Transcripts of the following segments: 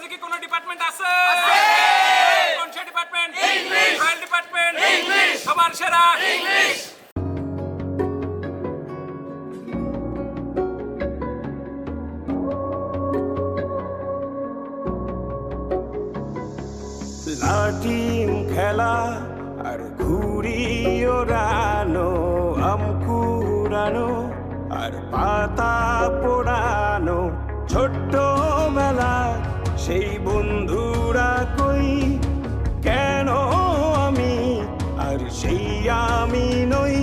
কলেজে কি কোনো ডিপার্টমেন্ট আছে? কোন সে ডিপার্টমেন্ট? File department. সবার সেরা ইংলিশ। লাটিম খেলা আর ঘুড়ি ওড়ানো, আম কুড়ানো আর পাতা পোড়ানো, ছোট্ট মেলা সেই বন্ধুরা কই, কেন আমি আর সেই আমি নই।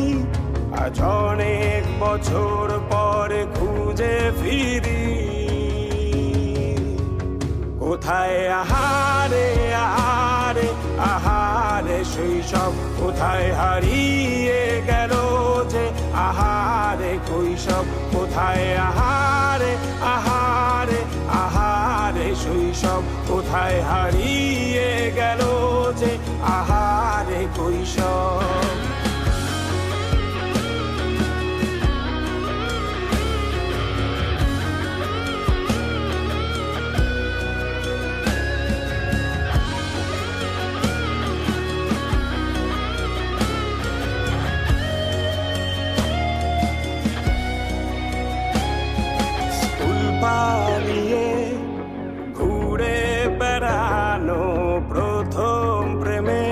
আজ অনেক বছর পরে খুঁজে ফিরি, কোথায় আহারে আহারে আহারে শৈশব, কোথায় হারিয়ে গেল যে আহারে কৈশব, কোথায় আহারে আহারে আহারে শৈশব, কোথায় হারিয়ে গেল যে আহারে কৈশব। পালিয়ে ঘুরে বেড়ানো, প্রথম প্রেমে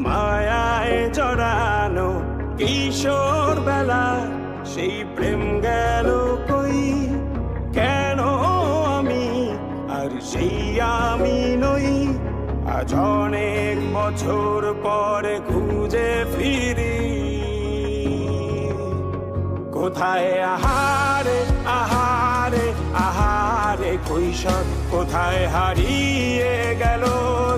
মায়ায় জড়ানো, কিশোর বেলা সেই প্রেম গেল কই, কেন আমি আর সেই আমি নই। আজ অনেক বছর পরে খুঁজে ফিরি, কোথায় আহারে আহারে আহারে কৈশোর, কোথায় হারিয়ে গেল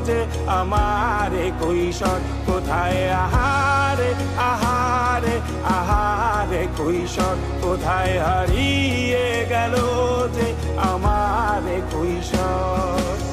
যে আমারে কৈশোর, কোথায় আহারে আহারে আহারে কৈশোর, কোথায় হারিয়ে গেল যে আমারে কৈশোর।